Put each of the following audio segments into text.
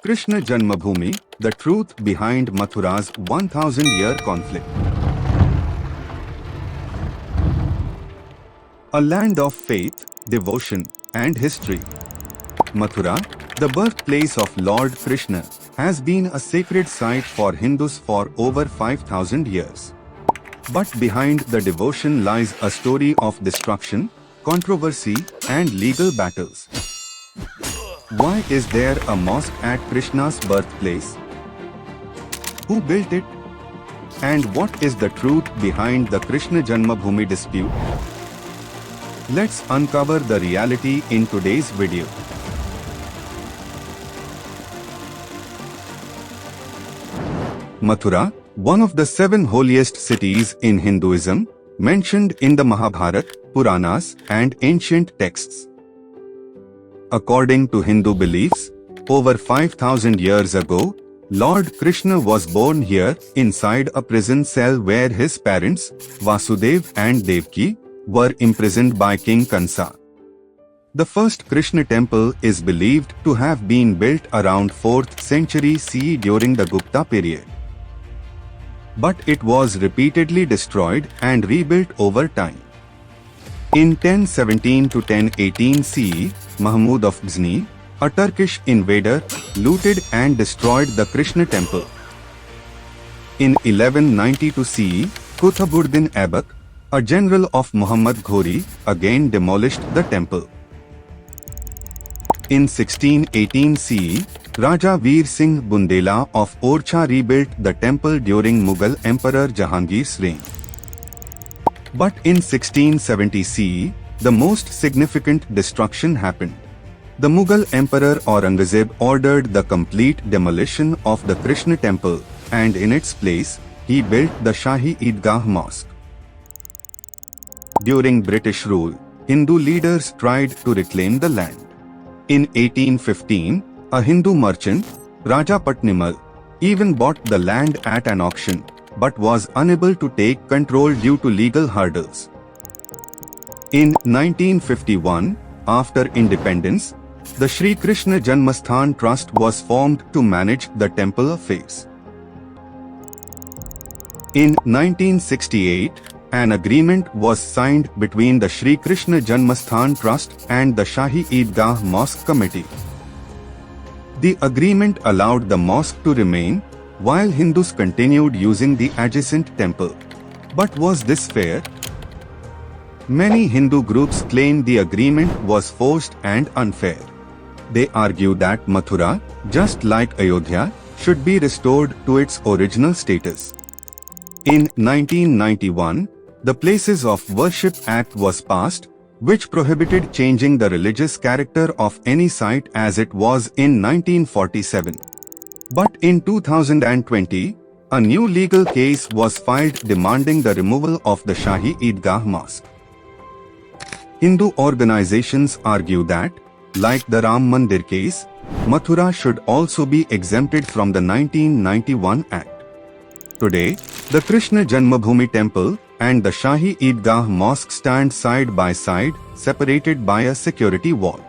Krishna Janmabhoomi, the truth behind Mathura's 1000-year conflict. A land of faith, devotion, and history. Mathura, the birthplace of Lord Krishna, has been a sacred site for Hindus for over 5,000 years. But behind the devotion lies a story of destruction, controversy, and legal battles. Why is there a mosque at Krishna's birthplace? Who built it? And what is the truth behind the Krishna Janmabhoomi dispute? Let's uncover the reality in today's video. Mathura, one of the 7 holiest cities in Hinduism, mentioned in the Mahabharata, Puranas, and ancient texts. According to Hindu beliefs, over 5,000 years ago, Lord Krishna was born here inside a prison cell where his parents, Vasudeva and Devaki, were imprisoned by King Kansa. The first Krishna temple is believed to have been built around 4th century CE during the Gupta period. But it was repeatedly destroyed and rebuilt over time. In 1017 to 1018 CE, Mahmud of Ghazni, a Turkish invader, looted and destroyed the Krishna temple. In 1192 CE, Qutbuddin Aibak, a general of Muhammad Ghori, again demolished the temple. In 1618 CE, Raja Veer Singh Bundela of Orchha rebuilt the temple during Mughal Emperor Jahangir's reign. But in 1670 CE, the most significant destruction happened. The Mughal Emperor Aurangzeb ordered the complete demolition of the Krishna temple, and in its place, he built the Shahi Eidgah Mosque. During British rule, Hindu leaders tried to reclaim the land. In 1815, a Hindu merchant, Raja Patnimal, even bought the land at an auction, but was unable to take control due to legal hurdles. In 1951, after independence, the Sri Krishna Janmasthan Trust was formed to manage the temple affairs. In 1968, an agreement was signed between the Sri Krishna Janmasthan Trust and the Shahi Eidgah Mosque Committee. The agreement allowed the mosque to remain, while Hindus continued using the adjacent temple. But was this fair? Many Hindu groups claim the agreement was forced and unfair. They argue that Mathura, just like Ayodhya, should be restored to its original status. In 1991, the Places of Worship Act was passed, which prohibited changing the religious character of any site as it was in 1947. But in 2020, a new legal case was filed demanding the removal of the Shahi Eidgah Mosque. Hindu organizations argue that, like the Ram Mandir case, Mathura should also be exempted from the 1991 Act. Today, the Krishna Janmabhoomi temple and the Shahi Eidgah Mosque stand side by side, separated by a security wall.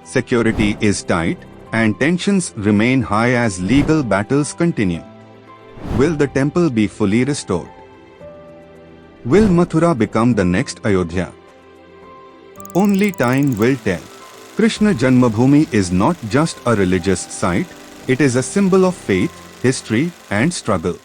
Security is tight, and tensions remain high as legal battles continue. Will the temple be fully restored? Will Mathura become the next Ayodhya? Only time will tell. Krishna Janmabhoomi is not just a religious site, it is a symbol of faith, history, and struggle.